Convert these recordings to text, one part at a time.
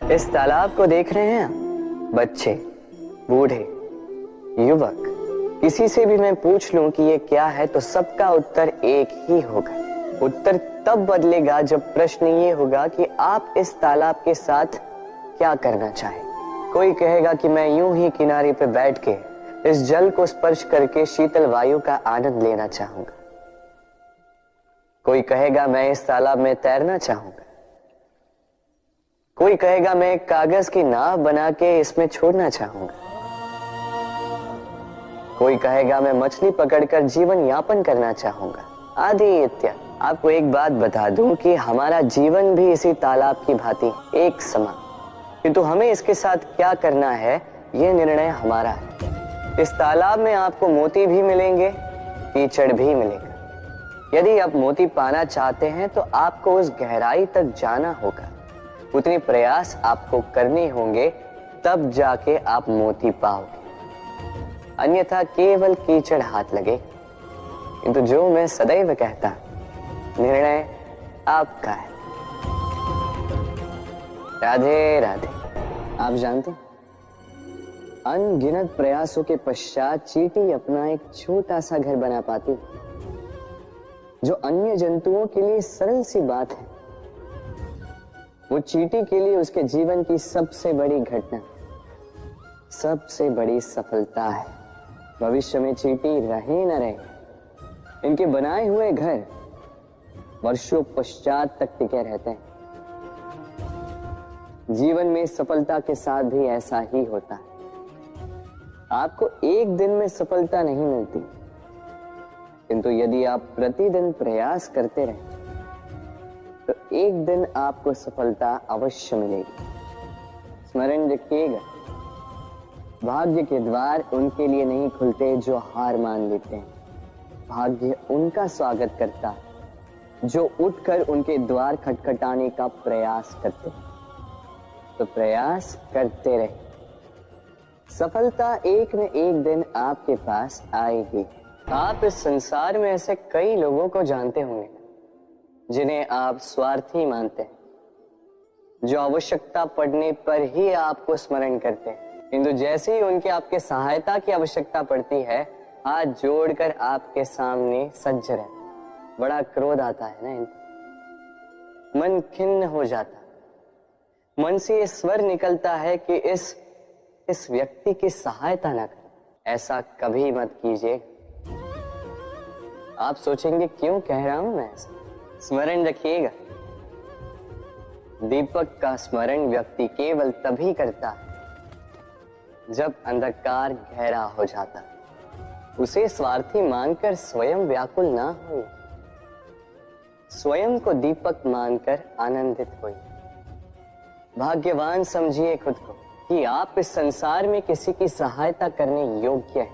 इस तालाब को देख रहे हैं? बच्चे, बूढ़े, युवक, किसी से भी मैं पूछ लूं कि ये क्या है तो सबका उत्तर एक ही होगा। उत्तर तब बदलेगा जब प्रश्न ये होगा कि आप इस तालाब के साथ क्या करना चाहें। कोई कहेगा कि मैं यूं ही किनारे पे बैठ के इस जल को स्पर्श करके शीतल वायु का आनंद लेना चाहूंगा। कोई कहेगा मैं इस तालाब में तैरना चाहूंगा। कोई कहेगा मैं एक कागज की नाव बना के इसमें छोड़ना चाहूंगा। कोई कहेगा मैं मछली पकड़कर जीवन यापन करना चाहूंगा, आदि इत्यादि। आपको एक बात बता दूं कि हमारा जीवन भी इसी तालाब की भांति एक समान, किंतु हमें इसके साथ क्या करना है यह निर्णय हमारा है। इस तालाब में आपको मोती भी मिलेंगे, कीचड़ भी मिलेगा। यदि आप मोती पाना चाहते हैं तो आपको उस गहराई तक जाना होगा, उतने प्रयास आपको करने होंगे, तब जाके आप मोती पाओगे। अन्यथा केवल कीचड़ हाथ लगे। किंतु जो मैं सदैव कहता, निर्णय आपका है। राधे राधे। आप जानते हैं, अनगिनत प्रयासों के पश्चात चींटी अपना एक छोटा सा घर बना पाती है, जो अन्य जंतुओं के लिए सरल सी बात है। वो चींटी के लिए उसके जीवन की सबसे बड़ी घटना, सबसे बड़ी सफलता है। भविष्य में चींटी रहे न रहे, इनके बनाए हुए घर वर्षों पश्चात तक टिके रहते हैं। जीवन में सफलता के साथ भी ऐसा ही होता है। आपको एक दिन में सफलता नहीं मिलती, किंतु यदि आप प्रतिदिन प्रयास करते रहें तो एक दिन आपको सफलता अवश्य मिलेगी। स्मरण रखिएगा, भाग्य के द्वार उनके लिए नहीं खुलते जो हार मान लेते हैं। भाग्य उनका स्वागत करता है जो उठकर उनके द्वार खटखटाने का प्रयास करते हैं। तो प्रयास करते रहे, सफलता एक न एक दिन आपके पास आएगी। आप इस संसार में ऐसे कई लोगों को जानते होंगे जिन्हें आप स्वार्थी मानते हैं, जो आवश्यकता पड़ने पर ही आपको स्मरण करते हैं, किंतु जैसे ही उनके आपके सहायता की आवश्यकता पड़ती है, हाथ जोड़कर आपके सामने सज्ज रहते। बड़ा क्रोध आता है ना इनको, मन खिन्न हो जाता, मन से ये स्वर निकलता है कि इस व्यक्ति की सहायता ना करें। ऐसा कभी मत कीजिए। आप सोचेंगे क्यों कह रहा हूं मैं ऐसा? स्मरण रखिएगा, दीपक का स्मरण व्यक्ति केवल तभी करता है जब अंधकार गहरा हो जाता। उसे स्वार्थी मानकर स्वयं व्याकुल ना हो, स्वयं को दीपक मानकर आनंदित होइए। भाग्यवान समझिए खुद को कि आप इस संसार में किसी की सहायता करने योग्य हैं।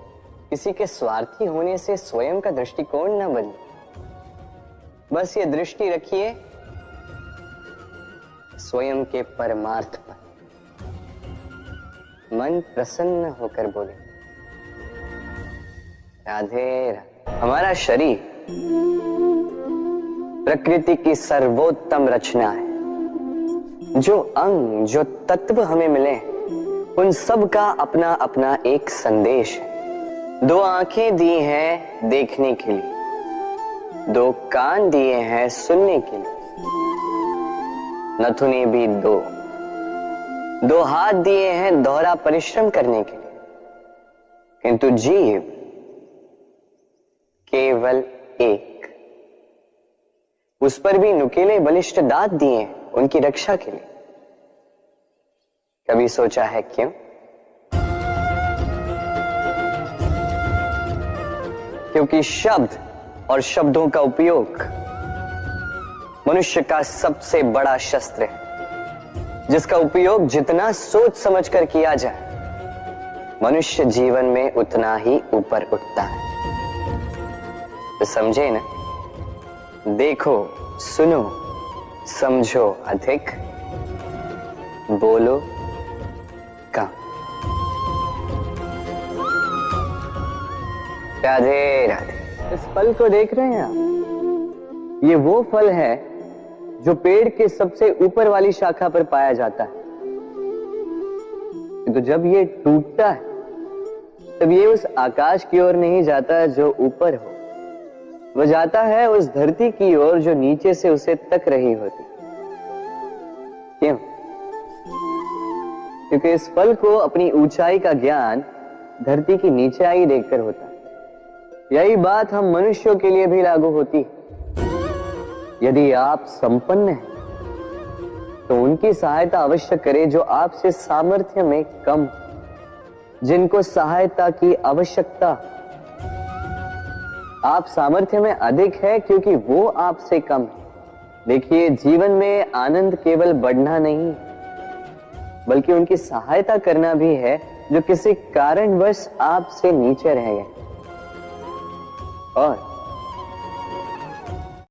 किसी के स्वार्थी होने से स्वयं का दृष्टिकोण न बदले। बस ये दृष्टि रखिए स्वयं के परमार्थ पर। मन प्रसन्न होकर बोले, राधे राधे। हमारा शरीर प्रकृति की सर्वोत्तम रचना है। जो अंग, जो तत्व हमें मिले, उन सब का अपना अपना एक संदेश है। दो आंखें दी हैं देखने के लिए, दो कान दिए हैं सुनने के लिए, नथुने भी दो हाथ दिए हैं दोहरा परिश्रम करने के लिए, किंतु जीव केवल एक। उस पर भी नुकीले बलिष्ठ दांत दिए हैं उनकी रक्षा के लिए। कभी सोचा है क्यों? क्योंकि शब्द और शब्दों का उपयोग मनुष्य का सबसे बड़ा शस्त्र है, जिसका उपयोग जितना सोच समझकर किया जाए, मनुष्य जीवन में उतना ही ऊपर उठता है। तो समझे ना? देखो, सुनो, समझो अधिक, बोलो कम। राधे राधे। इस फल को देख रहे हैं आप? ये वो फल है जो पेड़ के सबसे ऊपर वाली शाखा पर पाया जाता है। तो जब ये टूटता है तब ये उस आकाश की ओर नहीं जाता जो ऊपर हो, वह जाता है उस धरती की ओर जो नीचे से उसे तक रही होती। क्यों? क्योंकि इस फल को अपनी ऊंचाई का ज्ञान धरती की नीचाई देखकर होता है। यही बात हम मनुष्यों के लिए भी लागू होती है। यदि आप संपन्न हैं तो उनकी सहायता अवश्य करें जो आपसे सामर्थ्य में कम, जिनको सहायता की आवश्यकता। आप सामर्थ्य में अधिक है क्योंकि वो आपसे कम है। देखिए, जीवन में आनंद केवल बढ़ना नहीं बल्कि उनकी सहायता करना भी है जो किसी कारणवश आपसे नीचे रह गए। और